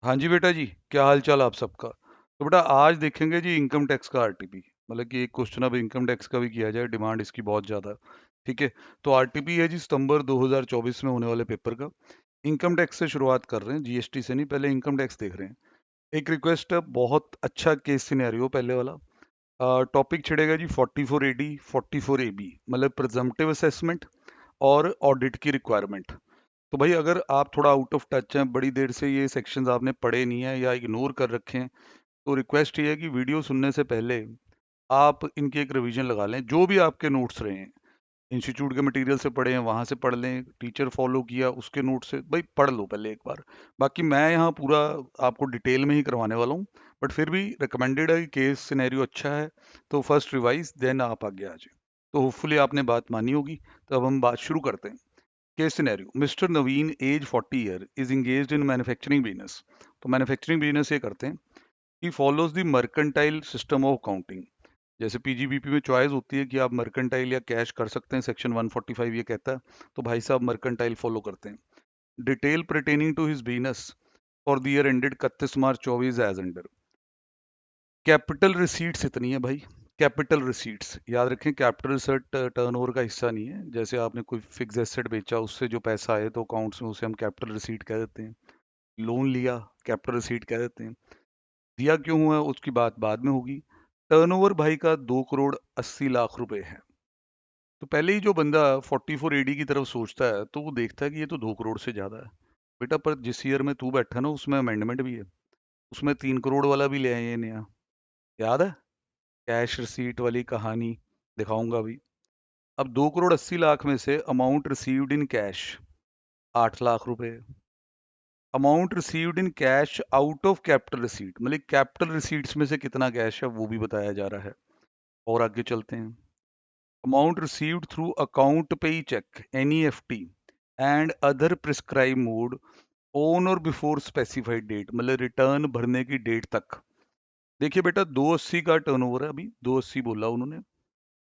हाँ जी बेटा जी, क्या हाल चाल आप सबका। तो बेटा आज देखेंगे जी इनकम टैक्स का आरटीपी। मतलब कि एक क्वेश्चन अब इनकम टैक्स का भी किया जाए, डिमांड इसकी बहुत ज़्यादा है। ठीक है। तो आरटीपी है जी सितंबर 2024 में होने वाले पेपर का। इनकम टैक्स से शुरुआत कर रहे हैं, जीएसटी से नहीं, पहले इनकम टैक्स देख रहे हैं। एक रिक्वेस्ट है, बहुत अच्छा केस सिनेरियो पहले वाला। टॉपिक छिड़ेगा जी 44 AD 44 AB, मतलब प्रिजम्पटिव असेसमेंट और ऑडिट की रिक्वायरमेंट। तो भाई अगर आप थोड़ा आउट ऑफ टच हैं, बड़ी देर से ये सेक्शंस आपने पढ़े नहीं है या इग्नोर कर रखे हैं, तो रिक्वेस्ट ये है कि वीडियो सुनने से पहले आप इनकी एक रिवीजन लगा लें। जो भी आपके नोट्स रहे हैं, इंस्टीट्यूट के मटेरियल से पढ़े हैं वहाँ से पढ़ लें, टीचर फॉलो किया उसके नोट से, भाई पढ़ लो पहले एक बार। बाकी मैं यहाँ पूरा आपको डिटेल में ही करवाने वाला हूँ, बट फिर भी रिकमेंडेड है कि केस सिनेरियो अच्छा है तो फर्स्ट रिवाइज देन आप आगे आ जाए। तो होपफुली आपने बात मानी होगी। तो अब हम बात शुरू करते हैं। Case scenario, mister Naveen age 40 year is engaged in manufacturing business. तो मैन्युफैक्चरिंग बिजनेस ये करते हैं, he follows the mercantile system of accounting. जैसे पीजीबीपी में चॉइस होती है कि आप मर्केंटाइल या कैश कर सकते हैं, सेक्शन 145 ये कहता है। तो भाई साहब मर्केंटाइल फॉलो करते हैं। Detail pertaining to his business for the year ended 31 March 24 as under. Capital receipts इतनी है भाई। कैपिटल रिसीट्स याद रखें, कैपिटल रिसीट टर्नओवर का हिस्सा नहीं है। जैसे आपने कोई फिक्स एसेट बेचा, उससे जो पैसा आए तो अकाउंट्स में उसे हम कैपिटल रिसीट कह देते हैं। लोन लिया, कैपिटल रिसीट कह देते हैं। दिया क्यों हुआ है उसकी बात बाद में होगी। टर्नओवर भाई का 2 करोड़ 80 लाख रुपए है। तो पहले ही जो बंदा 44 AD की तरफ सोचता है तो वो देखता है कि ये तो 2 करोड़ से ज्यादा है। बेटा पर जिस ईयर में तू बैठा ना उसमें अमेंडमेंट भी है, उसमें 3 करोड़ वाला भी ले आए ये नया। याद है कैश रिसीट वाली कहानी, दिखाऊंगा अभी। अब 2 करोड़ 80 लाख में से amount received in cash 8 lakh रुपए। Amount received in cash out of capital receipt, मतलब कैपिटल रिसीट्स में से कितना कैश है वो भी बताया जा रहा है। और आगे चलते हैं। Amount received through account payee cheque, NEFT and other prescribed mode on और बिफोर स्पेसिफाइड डेट, मतलब रिटर्न भरने की डेट तक। देखिए बेटा 280 का टर्नओवर है, अभी 280 बोला उन्होंने।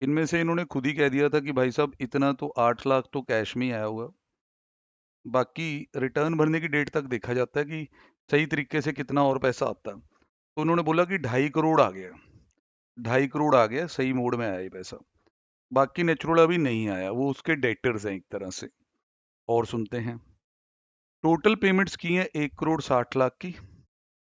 इनमें से इन्होंने खुद ही कह दिया था कि भाई साहब इतना तो 8 लाख तो कैश में ही आया होगा। बाकी रिटर्न भरने की डेट तक देखा जाता है कि सही तरीके से कितना और पैसा आता है। तो उन्होंने बोला कि 2.5 करोड़ आ गया। 2.5 करोड़ आ गया, सही मोड में आया ये पैसा। बाकी नेचुरल अभी नहीं आया, वो उसके डेटर्स हैं एक तरह से। और सुनते हैं। टोटल पेमेंट्स की हैं 1 करोड़ 60 लाख की।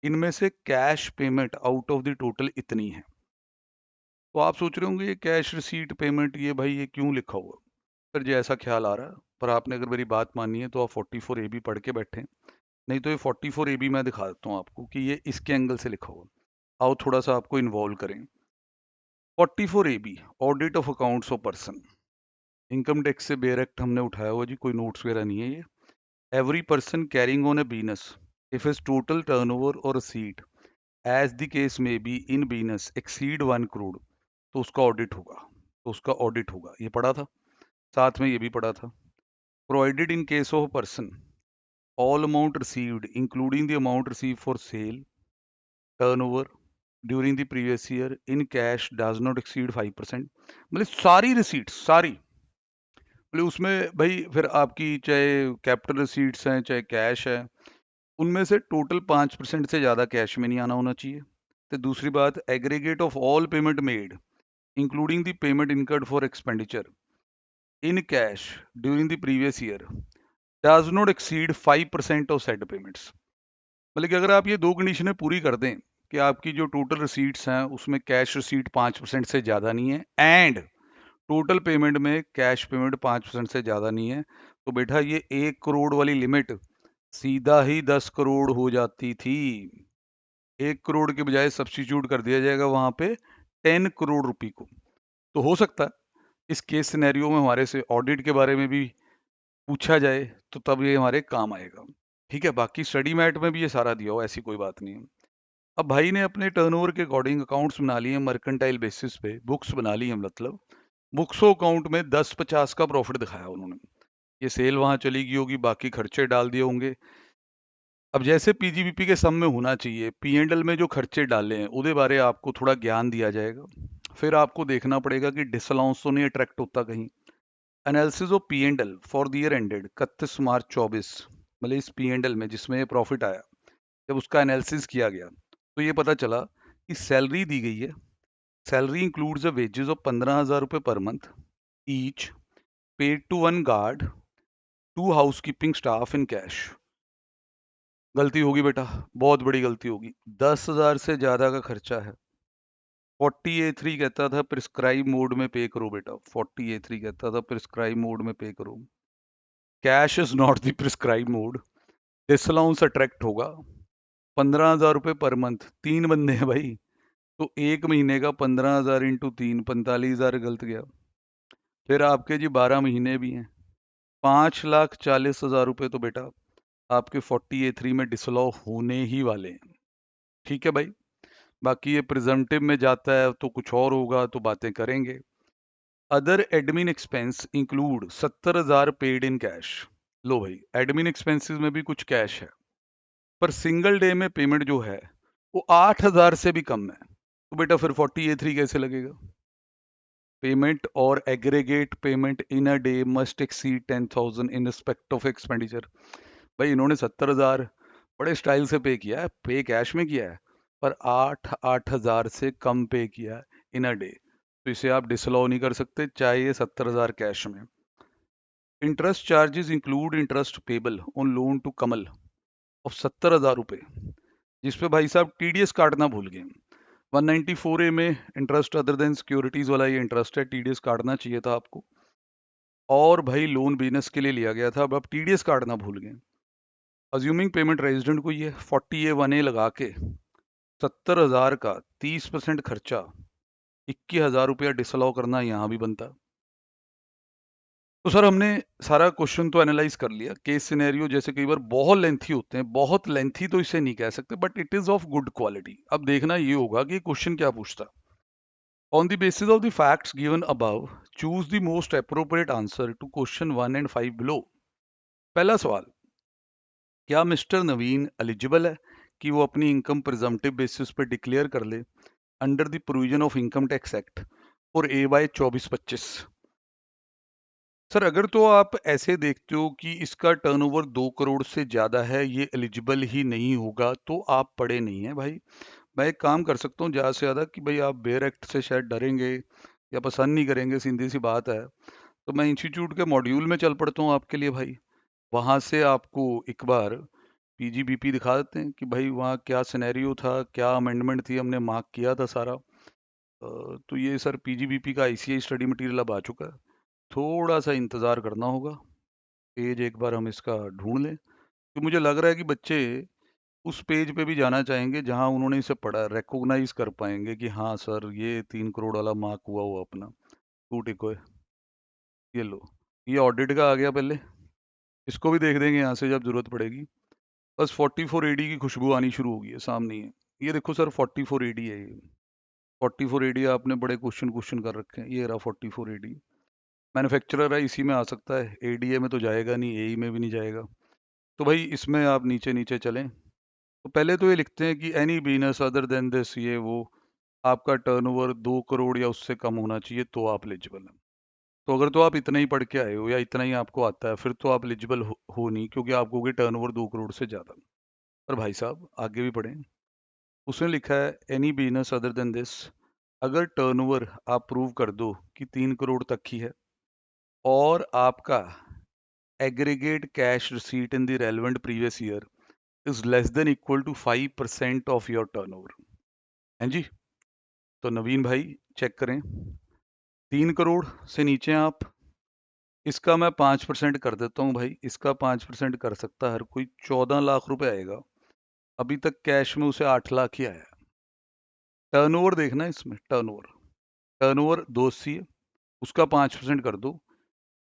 इनमें से cash payment out of the total इतनी है। तो आप सोच रहे होंगे ये कैश रिसीट पेमेंट ये भाई ये क्यों लिखा हुआ। फिर जो ऐसा ख्याल आ रहा है, पर आपने अगर मेरी बात मानी है तो आप 44 AB पढ़ के बैठे। नहीं तो ये 44 AB मैं दिखा देता हूँ आपको कि ये इसके एंगल से लिखा हुआ। आओ थोड़ा सा आपको इन्वॉल्व करें। 44 AB, audit of accounts of person. Income tax से बेरेक्ट हमने उठाया हुआ जी, कोई नोट्स वगैरह नहीं है ये। Every person carrying on A business, if his total turnover और रिसीट एज द केस में be in business exceed 1 crore, तो उसका ऑडिट होगा। तो उसका ऑडिट होगा, ये पढ़ा था। साथ में ये भी पढ़ा था। Provided in case of person, all amount received including the amount received for sale turnover during the previous year in cash does not exceed 5%। मतलब सारी रिसीट्स सारी, मतलब उसमें भाई फिर आपकी चाहे कैपिटल रिसीट्स हैं चाहे कैश है, उनमें से टोटल 5% से ज़्यादा कैश में नहीं आना होना चाहिए। तो दूसरी बात, aggregate of all payment made including the payment incurred for expenditure in cash during the previous year does not exceed 5% of said payments. मतलब कि अगर आप ये दो कंडीशनें पूरी कर दें कि आपकी जो टोटल रिसीट्स हैं उसमें कैश रिसीट 5% से ज़्यादा नहीं है एंड टोटल पेमेंट में कैश पेमेंट 5% से ज़्यादा नहीं है, तो बेटा ये 1 करोड़ वाली लिमिट सीधा ही 10 करोड़ हो जाती थी। 1 करोड़ के बजाय सब्स्टिट्यूट कर दिया जाएगा वहां पे 10 करोड़ रुपए को। तो हो सकता है इस केस सिनेरियो में हमारे से ऑडिट के बारे में भी पूछा जाए, तो तब ये हमारे काम आएगा। ठीक है, बाकी स्टडी मैट में भी ये सारा दिया हो, ऐसी कोई बात नहीं है। अब भाई ने अपने टर्नओवर के अकॉर्डिंग अकाउंट्स बना लिए मर्केंटाइल बेसिस पे, बुक्स बना ली है, मतलब बुक्स अकाउंट में 10-50 का प्रॉफिट दिखाया उन्होंने। ये सेल वहां चली गई होगी, बाकी खर्चे डाल दिए होंगे। अब जैसे पीजीबीपी के सम में होना चाहिए, पीएनडल में जो खर्चे डाले हैं उसके बारे आपको थोड़ा ज्ञान दिया जाएगा। फिर आपको देखना पड़ेगा कि डिसअलाउंस तो नहीं अट्रैक्ट होता कहीं। Analysis of पीएनडल for the year ended 31 March 24, मतलब इस पीएनडल में जिसमें प्रॉफिट आया, जब उसका एनालिसिस किया गया तो ये पता चला कि सैलरी दी गई है, salary includes the wages of 15,000 रुपये per month each, paid to one guard, to housekeeping staff in cash. गलती होगी बेटा, बहुत बड़ी गलती होगी। 10,000 से ज्यादा का खर्चा है। 40A3 कहता था प्रिस्क्राइब मोड में पे करो बेटा, 40A3 कहता था प्रिस्क्राइब मोड में पे करो। Cash is not the prescribe mode, disallowance attract होगा। 15,000 रुपये पर मंथ, 3 बंदे हैं भाई, तो एक महीने का 15,000 इंटू 3, 45,000 गलत गया। फिर आपके जी 12 महीने भी हैं, 5,40,000 रुपये तो बेटा आपके 40A3 में डिसअलाउ होने ही वाले हैं। ठीक है भाई, बाकी ये प्रिजम्पटिव में जाता है तो कुछ और होगा, तो बातें करेंगे। Other admin expense include 70,000 paid in cash. लो भाई, एडमिन एक्सपेंसेस में भी कुछ कैश है, पर सिंगल डे में पेमेंट जो है वो 8,000 से भी कम है, तो बेटा फिर 40A3 कैसे लगेगा? पेमेंट और aggregate payment in a day must exceed 10,000 in respect of expenditure. भाई इन्होंने 70,000 बड़े स्टाइल से पे किया है, पे कैश में किया है, पर 8,000 से कम पे किया है इन अ डे, तो इसे आप डिसअलाउ नहीं कर सकते, चाहे ये 70,000 कैश में। Interest charges include interest payable on loan to Kamal of 70,000 रुपये, जिसपे भाई साहब टीडीएस काटना भूल गए। 194A में इंटरेस्ट अदर देन सिक्योरिटीज वाला ये इंटरेस्ट है, टीडीएस काटना चाहिए था आपको। और भाई लोन बिजनेस के लिए लिया गया था, अब आप टीडीएस काटना भूल गए। अज्यूमिंग पेमेंट रेजिडेंट को ये 40A1A लगा के 70,000 का 30% खर्चा, 21,000 रुपया डिसअलाउ करना यहाँ भी बनता। तो सर हमने सारा क्वेश्चन तो एनालाइज कर लिया। केस सिनेरियो जैसे कई बार बहुत लेंथी होते हैं, बहुत लेंथी तो इसे नहीं कह सकते, but it is of good quality. अब देखना ये होगा कि क्वेश्चन क्या पूछता। On the basis of the facts given above choose the most appropriate answer to question 1 and 5 below. पहला सवाल, क्या मिस्टर नवीन एलिजिबल है कि वो अपनी इनकम प्रिजम्पटिव बेसिस पे डिक्लेयर कर ले under the provision of income tax act और AY 2425? सर अगर तो आप ऐसे देखते हो कि इसका टर्नओवर 2 करोड़ से ज़्यादा है, ये एलिजिबल ही नहीं होगा, तो आप पढ़े नहीं हैं भाई। मैं एक काम कर सकता हूँ ज़्यादा से ज़्यादा कि भाई आप बेयर एक्ट से शायद डरेंगे या पसंद नहीं करेंगे, सीधी सी बात है, तो मैं इंस्टीट्यूट के मॉड्यूल में चल पड़ता हूँ आपके लिए भाई। वहाँ से आपको एक बार PGBP दिखा देते हैं कि भाई वहाँ क्या सिनेरियो था, क्या अमेंडमेंट थी, हमने मार्क किया था सारा। तो ये सर PGBP का ICI स्टडी मटेरियल अब आ चुका है, थोड़ा सा इंतज़ार करना होगा। पेज एक बार हम इसका ढूंढ लें, कि मुझे लग रहा है कि बच्चे उस पेज पे भी जाना चाहेंगे जहां उन्होंने इसे पढ़ा, रिकॉग्नाइज कर पाएंगे कि हाँ सर ये 3 करोड़ वाला मार्क हुआ अपना। टू टिको है, ये लो, ये ऑडिट का आ गया पहले, इसको भी देख देंगे यहाँ से जब जरूरत पड़ेगी। बस 44AD की खुशबू आनी शुरू होगी है, सामने है ये देखो सर, 44AD है ये। 44AD आपने बड़े क्वेश्चन क्वेश्चन कर रखे हैं, ये रहा 44AD। मैन्युफैक्चरर है, इसी में आ सकता है, ADA में तो जाएगा नहीं, AE में भी नहीं जाएगा। तो भाई इसमें आप नीचे नीचे चलें, तो पहले तो ये लिखते हैं कि any business other than this, ये वो, आपका टर्नओवर 2 करोड़ या उससे कम होना चाहिए तो आप एलिजिबल हैं। तो अगर तो आप इतना ही पढ़ के आए हो या इतना ही आपको आता है, फिर तो आप एलिजिबल हो नहीं, क्योंकि आपको होगी टर्नओवर 2 करोड़ से ज़्यादा। पर भाई साहब आगे भी पढ़ें, उसने लिखा है any business other than this, अगर टर्नओवर आप प्रूव कर दो कि 3 करोड़ तक ही है और आपका aggregate cash receipt in the relevant previous year is less than equal to 5% of your turnover, हैं जी? तो नवीन भाई चेक करें, 3 करोड़ से नीचे आप, इसका मैं 5% कर देता हूँ भाई, इसका 5% कर सकता है हर कोई, 14 लाख रुपए आएगा। अभी तक कैश में उसे 8 लाख ही आया। टर्नओवर देखना है इसमें, टर्नओवर, टर्नओवर 280 है, उसका 5% कर दो,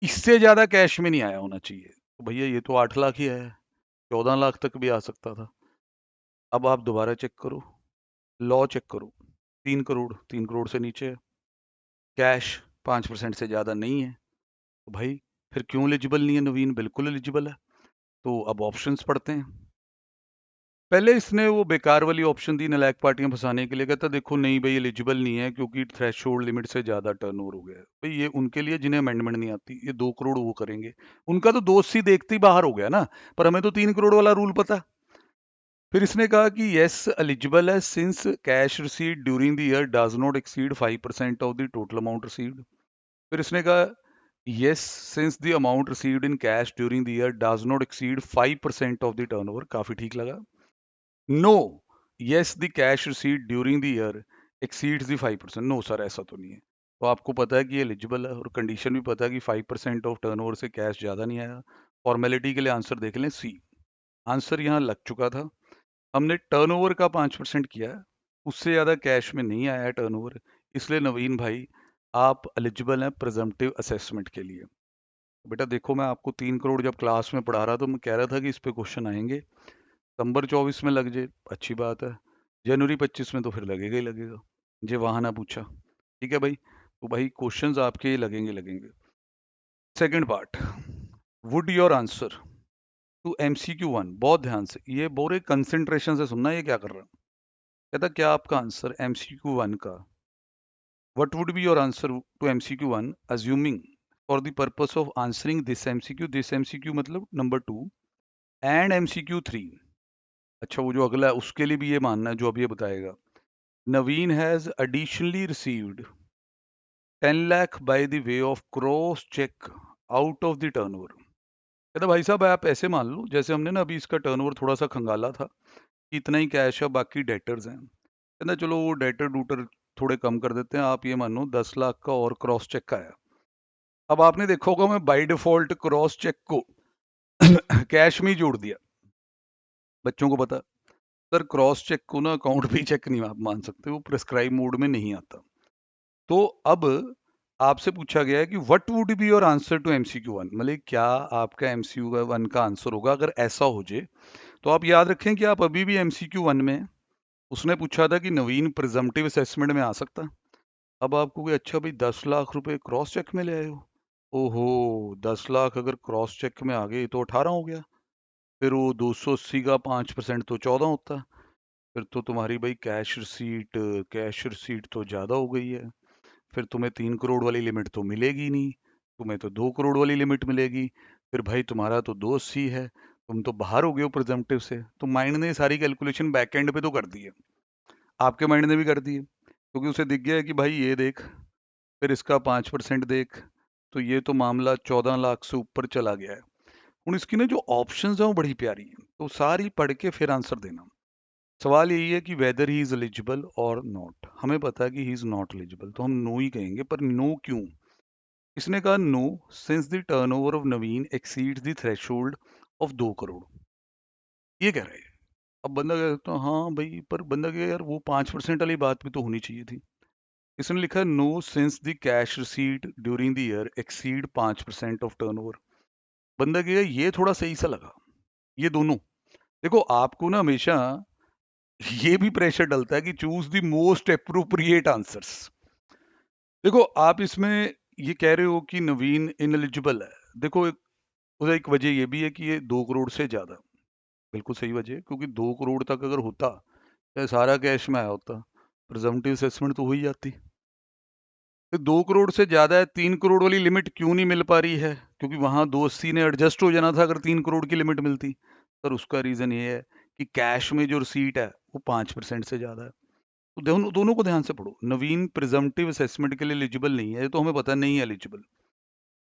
इससे ज्यादा कैश में नहीं आया होना चाहिए। तो भैया ये तो 8 लाख ही आया है, 14 लाख तक भी आ सकता था। अब आप दोबारा चेक करो, लॉ चेक करो, 3 करोड़, 3 करोड़ से नीचे है, कैश 5% से ज्यादा नहीं है, तो भाई फिर क्यों एलिजिबल नहीं है नवीन? बिल्कुल एलिजिबल है। तो अब ऑप्शंस पढ़ते हैं। पहले इसने वो बेकार वाली ऑप्शन दी नालायक पार्टियां फंसाने के लिए, कहता देखो नहीं भाई एलिजिबल नहीं है क्योंकि थ्रेशोल्ड लिमिट से ज्यादा टर्नओवर हो गया है। भाई ये उनके लिए जिन्हें अमेंडमेंट नहीं आती, ये 2 करोड़ वो करेंगे, उनका तो 280 देखते ही बाहर हो गया ना, पर हमें तो 3 करोड़ वाला रूल पता। फिर इसने कहा कि यस एलिजिबल है since cash receipt during the year does not exceed 5% of the total amount received. फिर इसने कहा yes since the amount received in cash during the year does not exceed 5% of the turnover, काफी ठीक लगा। No yes the cash receipt during the year exceeds the 5%, no sir ऐसा तो नहीं है। तो आपको पता है कि ये एलिजिबल है और कंडीशन भी पता है कि 5% ऑफ टर्नओवर से कैश ज़्यादा नहीं आया। फॉर्मेलिटी के लिए आंसर देख लें, सी। आंसर यहाँ लग चुका था। हमने टर्नओवर का 5% किया है, उससे ज़्यादा कैश में नहीं आया है टर्नओवर, इसलिए नवीन भाई आप एलिजिबल हैं प्रिजम्पटिव असेसमेंट के लिए। बेटा देखो, मैं आपको 3 करोड़ जब क्लास में पढ़ा रहा तो मैं कह रहा था कि इस पे क्वेश्चन आएंगे। सितंबर 24 में लग जाए अच्छी बात है, जनवरी 25 में तो फिर लगेगा ही लगेगा, जे वहां ना पूछा। ठीक है भाई, तो भाई क्वेश्चंस आपके ही लगेंगे लगेंगे। Second part, would your answer to MCQ1, बहुत ध्यान से, ये बोरे कंसंट्रेशन से सुनना ये क्या कर रहा है। कहता क्या आपका आंसर MCQ1 का, what would be your answer to MCQ1 assuming for the purpose of answering this MCQ मतलब नंबर 2 एंड MCQ3। अच्छा वो जो अगला है उसके लिए भी ये मानना है जो अभी ये बताएगा। Naveen has additionally received 10 lakh by the way of cross cheque out of the turnover. कहता भाई साहब आप ऐसे मान लो जैसे हमने ना अभी इसका टर्नओवर थोड़ा सा खंगाला था कि इतना ही कैश है बाकी डेटर्स हैं। कहता चलो वो डेटर डूटर थोड़े कम कर देते हैं, आप ये मानो 10 लाख का और क्रॉस चेक का है। अब आपने देखा होगा मैं बाय डिफॉल्ट क्रॉस चेक को कैश में ही जोड़ दिया। बच्चों को पता सर क्रॉस चेक को ना अकाउंट पे ही चेक नहीं आप मान सकते, वो प्रेस्क्राइब मोड में नहीं आता। तो अब आपसे पूछा गया है कि what would be your answer to MCQ1, मतलब क्या आपका MCQ1 का आंसर होगा अगर ऐसा हो जाए। तो आप याद रखें कि आप अभी भी MCQ1 में, उसने पूछा था कि नवीन प्रिजम्पटिव असेसमेंट में आ सकता। अब आपको कोई अच्छा भाई 10 लाख रुपए क्रॉस चेक में ले आए हो, ओहो 10 लाख अगर क्रॉस चेक में आ गए तो 18 हो गया, फिर वो 280 का 5% तो 14 होता, फिर तो तुम्हारी भाई कैश रिसीट तो ज़्यादा हो गई है, फिर तुम्हें 3 करोड़ वाली लिमिट तो मिलेगी नहीं, तुम्हें तो 2 करोड़ वाली लिमिट मिलेगी, फिर भाई तुम्हारा तो 280 है, तुम तो बाहर हो गए हो प्रिजम्पटिव से। तो माइंड ने सारी कैलकुलेशन बैक एंड पे तो कर दी है, आपके माइंड ने भी कर दी है, क्योंकि उसे दिख गया है कि भाई ये देख, फिर इसका 5% देख, तो ये तो मामला 14 लाख से ऊपर चला गया है। हूँ इसकी ना जो ऑप्शंस हैं वो बड़ी प्यारी है, तो सारी पढ़ के फिर आंसर देना। सवाल यही है कि वेदर ही इज एलिजिबल और नॉट। हमें पता है कि ही इज नॉट एलिजिबल, तो हम नो ही कहेंगे, पर नो क्यों। इसने कहा no since the turnover of Naveen exceeds the threshold of 2 crore, ये कह रहे हैं। अब बंदा कहता है हाँ भाई, पर बंदा कहे यार वो 5% वाली बात भी तो होनी चाहिए थी। इसने लिखा no since the cash receipt during the year exceed 5% of turnover. बंदा कहेगा ये थोड़ा सही सा लगा, ये दोनों। देखो आपको ना हमेशा ये भी प्रेशर डलता है कि choose the most appropriate answers. देखो आप इसमें ये कह रहे हो कि नवीन इनएलिजिबल है, देखो उसका एक वजह ये भी है कि ये 2 करोड़ से ज्यादा, बिल्कुल सही वजह है, क्योंकि 2 करोड़ तक अगर होता तो सारा कैश में आया होता, प्रिजम्पटिव असेसमेंट तो हो ही जाती। तो 2 करोड़ से ज्यादा है, 3 करोड़ वाली लिमिट क्यों नहीं मिल पा रही है, क्योंकि वहां 280 ने एडजस्ट हो जाना था अगर 3 करोड़ की लिमिट मिलती। सर उसका रीजन ये है कि कैश में जो रिसीट है वो 5% से ज्यादा है। तो दोनों दोनों को ध्यान से पढ़ो। नवीन प्रिजम्पटिव असेसमेंट के लिए एलिजिबल नहीं है, ये तो हमें पता नहीं है एलिजिबल।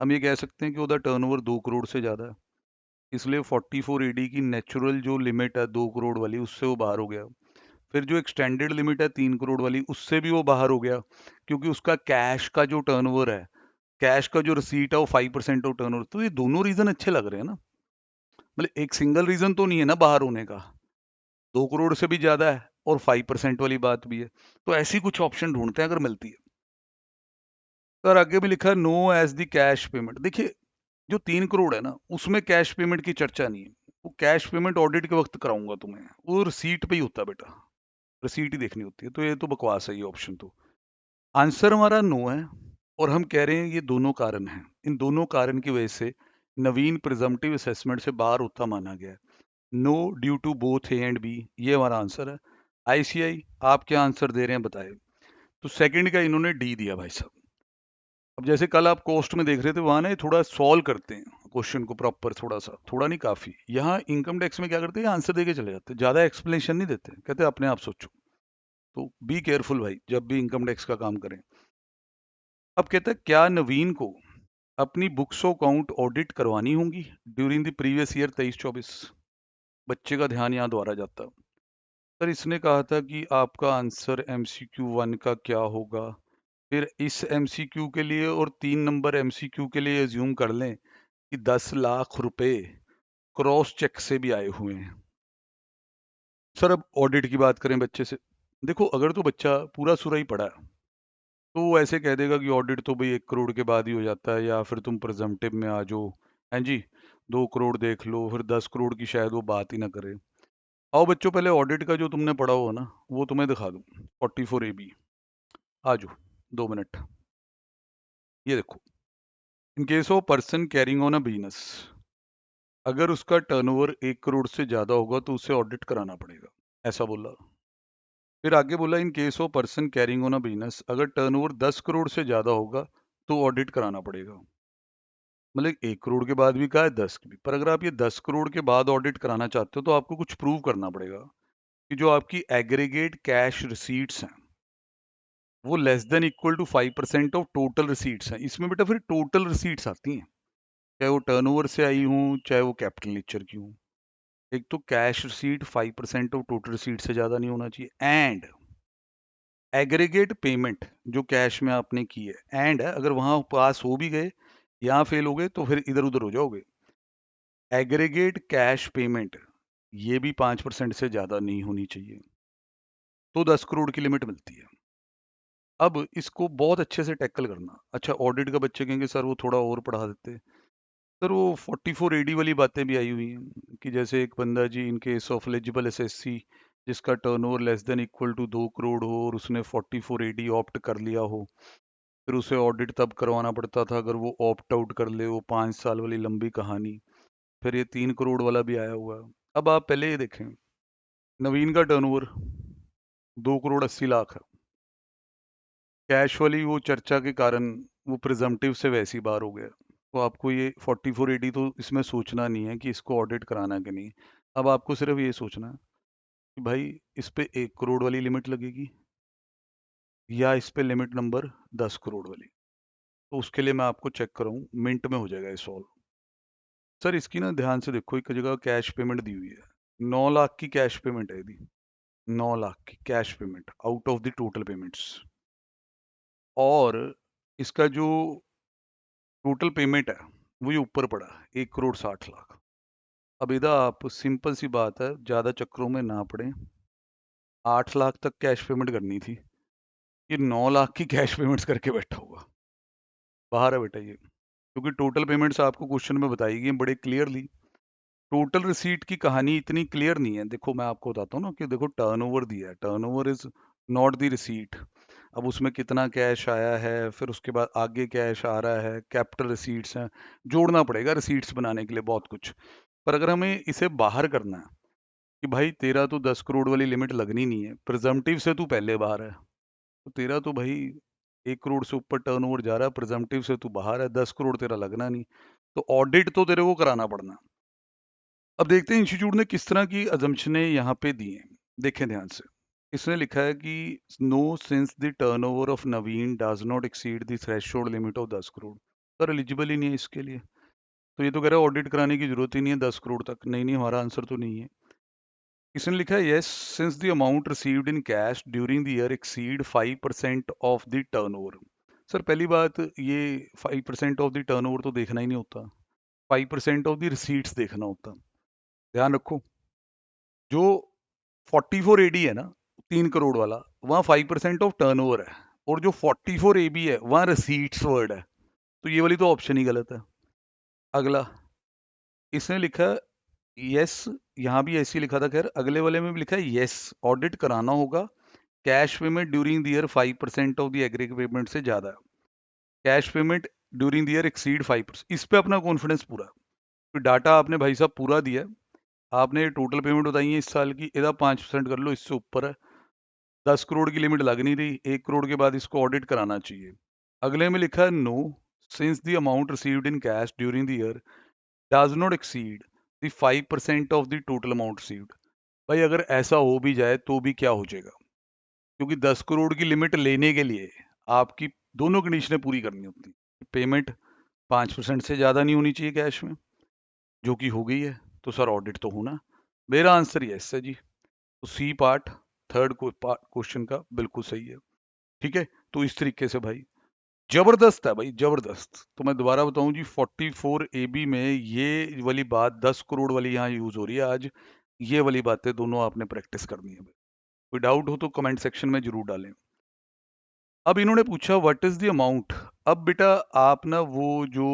हम ये कह सकते हैं कि उसका टर्नओवर 2 करोड़ से ज्यादा है, इसलिए 44 AD की नेचुरल जो लिमिट है 2 करोड़ वाली उससे वो बाहर हो गया। फिर जो एक्सटेंडेड लिमिट है 3 करोड़ वाली उससे भी वो बाहर हो गया, क्योंकि उसका कैश का जो टर्नओवर है, कैश का जो रिसीट है वो 5% ऑफ टर्नओवर। तो ये दोनों रीजन अच्छे लग रहे हैं ना, मतलब एक सिंगल रीजन तो नहीं है ना बाहर होने का, 2 करोड़ से भी ज्यादा है और 5% वाली बात भी है। तो ऐसी कुछ ऑप्शन ढूंढते हैं अगर मिलती है। तो आगे भी लिखा है no as the cash payment. देखिए जो 3 करोड़ है ना उसमें कैश पेमेंट की चर्चा नहीं है, वो कैश पेमेंट ऑडिट के वक्त कराऊंगा तुम्हें, वो रिसीट पे ही होता है बेटा, रिसीट ही देखनी होती है। तो ये तो बकवास है ये ऑप्शन तो। आंसर हमारा नो है, और हम कह रहे हैं ये दोनों कारण हैं, इन दोनों कारण की वजह से नवीन प्रिजम्पटिव असेसमेंट से बाहर होता माना गया है। No due to both A and B, ये हमारा आंसर है। ICI आप क्या आंसर दे रहे हैं बताए। तो सेकंड का इन्होंने डी दिया भाई साहब। अब जैसे कल आप कॉस्ट में देख रहे थे, वहां ना ये थोड़ा सॉल्व करते हैं क्वेश्चन को प्रॉपर, थोड़ा सा, थोड़ा नहीं काफी। यहाँ इनकम टैक्स में क्या करते हैं, आंसर देके चले जाते हैं, ज्यादा एक्सप्लेनेशन नहीं देते, कहते हैं अपने आप सोचो। तो बी केयरफुल भाई जब भी इनकम टैक्स का काम करें। अब कहते हैं क्या नवीन को अपनी बुक्स ऑफ अकाउंट ऑडिट करवानी होंगी ड्यूरिंग द प्रीवियस ईयर 23-24। बच्चे का ध्यान यहाँ द्वारा जाता है। सर इसने कहा था कि आपका आंसर MCQ 1 का क्या होगा, फिर इस MCQ के लिए और 3 नंबर MCQ के लिए एज्यूम कर लें कि 10 लाख रुपए क्रॉस चेक से भी आए हुए हैं। सर अब ऑडिट की बात करें बच्चे से, देखो अगर तो बच्चा पूरा सुरा ही पढ़ा है तो वो ऐसे कह देगा कि ऑडिट तो भाई 1 करोड़ के बाद ही हो जाता है, या फिर तुम प्रेजम्पटिव में आ जाओ, हैं जी, 2 करोड़ देख लो, फिर 10 करोड़ की शायद वो बात ही ना करे। आओ बच्चों पहले ऑडिट का जो तुमने पढ़ा हो ना वो तुम्हें दिखा दूं, 44AB। आ जाओ 2 मिनट। ये देखो, इन case of person carrying on a business, अगर उसका टर्नओवर 1 करोड़ से ज्यादा होगा तो उसे ऑडिट कराना पड़ेगा, ऐसा बोला। फिर आगे बोला इन case of person carrying on a business, अगर टर्नओवर 10 करोड़ से ज्यादा होगा तो ऑडिट कराना पड़ेगा। मतलब 1 करोड़ के बाद भी कहा है, 10 की भी, पर अगर आप ये 10 करोड़ के बाद ऑडिट कराना चाहते हो तो आपको कुछ प्रूव करना पड़ेगा कि जो आपकी एग्रीगेट कैश रिसीट्स हैं वो less than equal to 5% of total receipts हैं। इसमें बेटा फिर टोटल रिसीट्स आती हैं, चाहे वो टर्नओवर से आई हूँ चाहे वो कैपिटल नेचर की हूँ। एक तो cash receipt 5% of total receipt से ज्यादा नहीं होना चाहिए, एंड एग्रीगेट पेमेंट जो कैश में आपने की है, एंड अगर वहां पास हो भी गए, यहाँ फेल हो गए तो फिर इधर उधर हो जाओगे। एग्रीगेट कैश पेमेंट ये भी 5% से ज्यादा नहीं होनी चाहिए, तो 10 करोड़ की लिमिट मिलती है। अब इसको बहुत अच्छे से टैकल करना। अच्छा ऑडिट का बच्चे कहेंगे सर वो थोड़ा और पढ़ा देते, सर वो 44AD वाली बातें भी आई हुई हैं कि जैसे एक बंदा जी in case of eligible SSC जिसका turnover less than equal to 2 crore हो और उसने 44AD ऑप्ट कर लिया हो, फिर उसे ऑडिट तब करवाना पड़ता था अगर वो ऑप्ट आउट कर ले, वो 5 साल वाली लंबी कहानी। फिर ये 3 करोड़ वाला भी आया हुआ है। अब आप पहले ये देखें, नवीन का टर्नओवर 2 करोड़ 80 लाख है, कैश वाली वो चर्चा के कारण वो प्रिजम्पटिव से वैसे ही बाहर हो गया, तो आपको ये 4480 तो इसमें सोचना नहीं है कि इसको ऑडिट कराना है कि नहीं। अब आपको सिर्फ ये सोचना है कि भाई इस पे 1 करोड़ वाली लिमिट लगेगी या इस पे लिमिट नंबर 10 करोड़ वाली। तो उसके लिए मैं आपको चेक कराऊं, मिनट में हो जाएगा ये सॉल्व। सर इसकी ना ध्यान से देखो, एक जगह कैश पेमेंट दी हुई है, 9 लाख की कैश पेमेंट है यदि, 9 लाख की cash payment out of the total payments, और इसका जो टोटल पेमेंट है वो ये ऊपर पड़ा 1 करोड़ 60 लाख। अब इधर आप सिंपल सी बात है, ज्यादा चक्रों में ना पड़े, 8 लाख तक कैश पेमेंट करनी थी, ये 9 लाख की कैश पेमेंट्स करके बैठा हुआ, बाहर है बेटा ये, क्योंकि टोटल पेमेंट्स आपको क्वेश्चन में बताई गई बड़े क्लियरली। टोटल रिसीट की कहानी इतनी क्लियर नहीं है, देखो मैं आपको बताता हूँ ना कि देखो टर्नओवर दिया है, turnover is not the receipt. अब उसमें कितना कैश आया है, फिर उसके बाद आगे कैश आ रहा है, कैपिटल रिसीट्स हैं, जोड़ना पड़ेगा रिसीट्स बनाने के लिए बहुत कुछ। पर अगर हमें इसे बाहर करना है कि भाई तेरा तो 10 करोड़ वाली लिमिट लगनी नहीं है, प्रिजम्पटिव से तू पहले बाहर है, तो तेरा तो भाई 1 करोड़ से ऊपर टर्नओवर जा रहा है, प्रिजम्पटिव से तू बाहर है, 10 करोड़ तेरा लगना नहीं, तो ऑडिट तो तेरे को कराना पड़ना। अब देखते हैं इंस्टीट्यूट ने किस तरह की अजम्पशनें यहाँ पे दी हैं, देखें ध्यान से। इसने लिखा है कि no since the turnover of Naveen does not exceed the threshold limit of 10 crore. Sir एलिजिबल ही नहीं है इसके लिए, तो ये तो कह रहा है ऑडिट कराने की जरूरत ही नहीं है 10 करोड़ तक। नहीं नहीं, हमारा आंसर तो नहीं है। इसने लिखा है yes since the amount received in cash during the year exceed 5% of the turnover. Sir पहली बात, ये 5% ऑफ द टर्नओवर तो देखना ही नहीं होता, 5% ऑफ द रिसीट्स देखना होता। ध्यान रखो, जो 44AD है ना, 3 करोड़ वाला, वहाँ 5% ऑफ टर्नओवर है, और जो 44AB है वहाँ रिसीट्स वर्ड है, तो ये वाली तो ऑप्शन ही गलत है। अगला इसने लिखा यस, यहाँ भी ऐसे ही लिखा था, खैर अगले वाले में भी लिखा है यस ऑडिट कराना होगा, cash payment during the year 5% of the aggregate payment से ज्यादा, cash payment during the year exceed 5%। इस पे अपना कॉन्फिडेंस पूरा, तो डाटा आपने भाई साहब पूरा दिया है, आपने टोटल पेमेंट बताई है इस साल की, इधर 5% कर लो, इससे ऊपर है, 10 करोड़ की लिमिट लग नहीं रही, 1 करोड़ के बाद इसको ऑडिट कराना चाहिए। अगले में लिखा है no, since the amount received in cash during the year does not exceed the 5% of the total amount received. भाई अगर ऐसा हो भी जाए तो भी क्या हो जाएगा, क्योंकि 10 करोड़ की लिमिट लेने के लिए आपकी दोनों कंडीशनें पूरी करनी होती हैं। पेमेंट 5% से ज़्यादा नहीं होनी चाहिए कैश में, जो कि हो गई है, तो सर ऑडिट तो होना। मेरा आंसर यस है जी। तो सी पार्ट थर्ड क्वेश्चन का बिल्कुल सही है। ठीक है, तो इस तरीके से भाई जबरदस्त है भाई, जबरदस्त। तो मैं दोबारा बताऊं जी, 44 AB में ये वाली बात 10 करोड़ वाली यहाँ यूज हो रही है आज। ये वाली बातें दोनों आपने प्रैक्टिस करनी है भाई। कोई डाउट हो तो कमेंट सेक्शन में जरूर डालें। अब इन्होंने पूछा व्हाट इज द अमाउंट। अब बेटा आप ना वो जो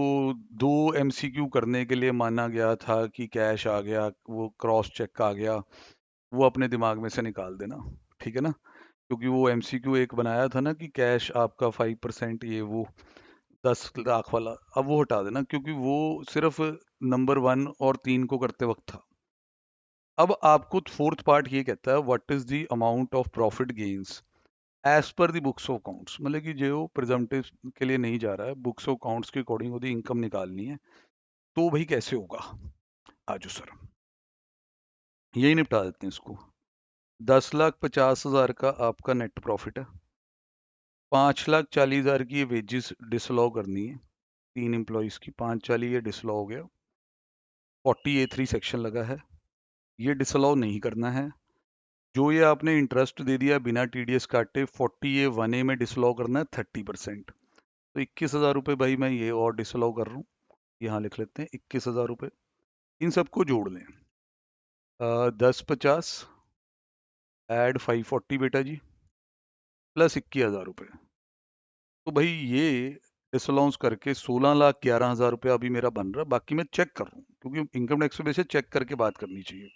दो MCQ करने के लिए माना गया था कि कैश आ गया, वो क्रॉस चेक आ गया, वो अपने दिमाग में से निकाल देना, ठीक है ना। क्योंकि वो MCQ एक बनाया था ना कि कैश आपका 5% ये वो 10 लाख वाला, अब वो हटा देना, क्योंकि वो सिर्फ नंबर 1 और 3 को करते वक्त था। अब आपको फोर्थ पार्ट ये कहता है what is the amount of profit gains as per the books of accounts. मतलब कि जो प्रेजेंटिव के लिए नहीं जा रहा है, बुक्स ऑफ अकाउंट्स के अकॉर्डिंग ਉਹਦੀ इनकम निकालनी है, तो भाई कैसे होगा। आजो सर यही निपटा देते हैं इसको। 10,50,000 का आपका नेट प्रॉफिट है, 5,40,000 की ये वेजेस डिसअलाउ करनी है, 3 एम्प्लॉयज की 540 ये डिसअलाउ हो गया। 40A3 सेक्शन लगा है, ये डिसअलाउ नहीं करना है। जो ये आपने इंटरेस्ट दे दिया बिना TDS काटे 40A1A में डिसअलाउ करना है 30%। तो 21,000 रुपये भाई मैं ये और डिसअलाउ कर रहा हूँ, यहाँ लिख लेते हैं 21,000 रुपये। इन सबको जोड़ लें, 1050 ऐड 540 बेटा जी, प्लस 21,000 रुपये। तो भाई ये डिसअलाउंस करके 16,11,000 रुपया अभी मेरा बन रहा है। बाकी मैं चेक कर रहा हूँ, क्योंकि इनकम टैक्स में से चेक करके बात करनी चाहिए।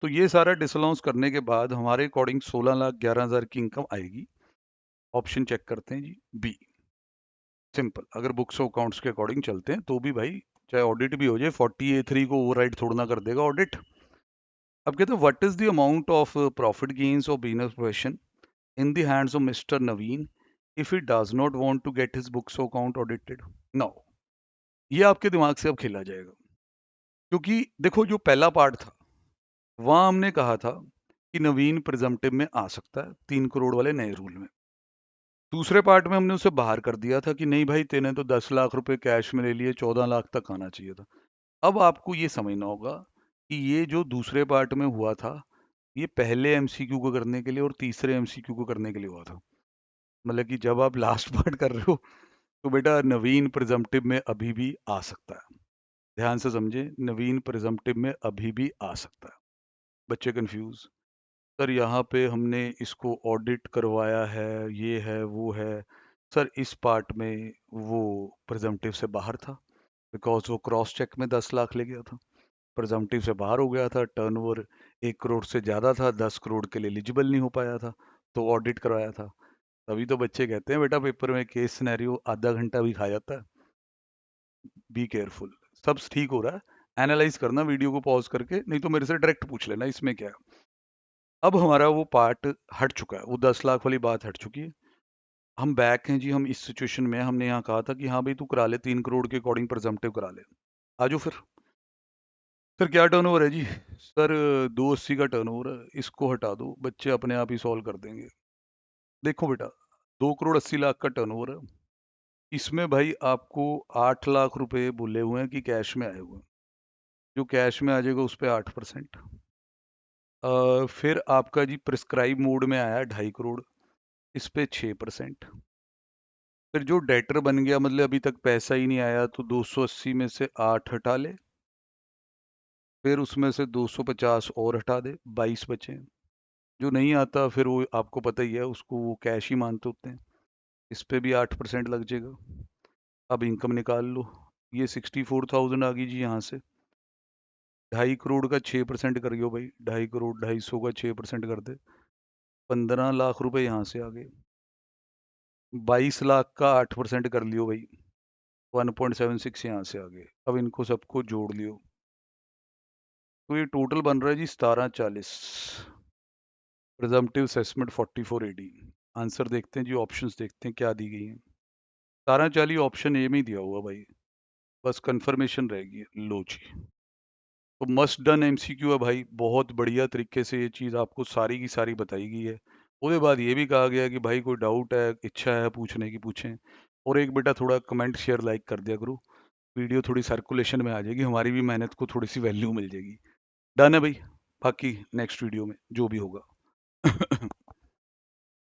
तो ये सारा डिसअलाउंस करने के बाद हमारे अकॉर्डिंग 16,11,000 की इनकम आएगी। ऑप्शन चेक करते हैं जी, बी। सिंपल, अगर बुक्स ऑफ अकाउंट्स के अकॉर्डिंग चलते हैं तो भी भाई चाहे ऑडिट भी हो जाए 40A3 को ओवरराइड थोड़ा ना कर देगा ऑडिट। अब कहते हैं what is the amount of profit gains of business profession in the hands of mister Naveen if he does not want to get his books of account audited. Now ये आपके दिमाग से अब खेला जाएगा, क्योंकि देखो जो पहला पार्ट था वहां हमने कहा था कि नवीन प्रिजम्पटिव में आ सकता है 3 करोड़ वाले नए रूल में। दूसरे पार्ट में हमने उसे बाहर कर दिया था कि नहीं भाई तेने तो 10 लाख रुपए कैश में ले लिए, 14 लाख तक आना चाहिए था। अब आपको ये समझना होगा कि ये जो दूसरे पार्ट में हुआ था, ये पहले MCQ को करने के लिए और तीसरे MCQ को करने के लिए हुआ था। मतलब कि जब आप लास्ट पार्ट कर रहे हो तो बेटा नवीन प्रिजम्पटिव में अभी भी आ सकता है। ध्यान से समझे, नवीन प्रिजम्पटिव में अभी भी आ सकता है। बच्चे कंफ्यूज, सर यहाँ पे हमने इसको ऑडिट करवाया है, ये है वो है। सर इस पार्ट में वो प्रिजम्पटिव से बाहर था, बिकॉज वो क्रॉस चेक में 10 लाख ले गया था, प्रिजम्पटिव से बाहर हो गया था, टर्नओवर 1 करोड़ से ज़्यादा था, 10 करोड़ के लिए एलिजिबल नहीं हो पाया था, तो ऑडिट करवाया था। तभी तो बच्चे कहते हैं बेटा पेपर में केस सिनेरियो आधा घंटा भी खा जाता है। बी केयरफुल, सब ठीक हो रहा है, एनालाइज करना वीडियो को पॉज करके, नहीं तो मेरे से डायरेक्ट पूछ लेना इसमें क्या है। अब हमारा वो पार्ट हट चुका है, वो 10 लाख वाली बात हट चुकी है। हम बैक हैं जी, हम इस सिचुएशन में हमने यहाँ कहा था कि हाँ भाई तू करा ले 3 करोड़ के अकॉर्डिंग प्रेजम्पटिव करा ले। आजो फिर। सर क्या टर्नओवर है जी। सर 280 का टर्नओवर है, इसको हटा दो, बच्चे अपने आप ही सॉल्व कर देंगे। देखो बेटा 2 करोड़ 80 लाख का टर्नओवर है, इसमें भाई आपको 8 लाख रुपए बोले हुए हैं कि कैश में आए हुए हैं। जो कैश में आ जाएगा उस पर 8%। फिर आपका जी प्रिस्क्राइब मोड में आया 2.5 करोड़, इस पे 6%। फिर जो डेटर बन गया, मतलब अभी तक पैसा ही नहीं आया, तो 280 में से 8 हटा ले, फिर उसमें से 250 और हटा दे, 22 बचे। जो नहीं आता फिर वो आपको पता ही है, उसको वो कैश ही मानते होते हैं, इस पे भी 8% लग जाएगा। अब इनकम निकाल लो, ये 64,000 आ गई जी यहाँ से। 2.5 करोड़ का 6% कर गयो भाई, 2.5 करोड़ 250 का 6% कर दे, 15 लाख रुपए यहाँ से आ गए। 22 लाख का 8% कर लियो भाई, 1.76 यहाँ से आ गए। अब इनको सबको जोड़ लियो, तो ये टोटल बन रहा है जी 1740। Presumptive assessment 44 AD। आंसर देखते हैं जी, ऑप्शंस देखते हैं क्या दी गई हैं। तारा चाली ऑप्शन ए में ही दिया हुआ भाई, बस कंफर्मेशन रहेगी। लो जी, तो मस्ट डन एमसीक्यू है भाई, बहुत बढ़िया तरीके से ये चीज़ आपको सारी की सारी बताई गई है। उसके बाद ये भी कहा गया कि भाई कोई डाउट है, इच्छा है पूछने की पूछें। और एक बेटा थोड़ा कमेंट शेयर लाइक कर दिया करो, वीडियो थोड़ी सर्कुलेशन में आ जाएगी, हमारी भी मेहनत को थोड़ी सी वैल्यू मिल जाएगी। डन है भाई, बाकी नेक्स्ट वीडियो में जो भी होगा।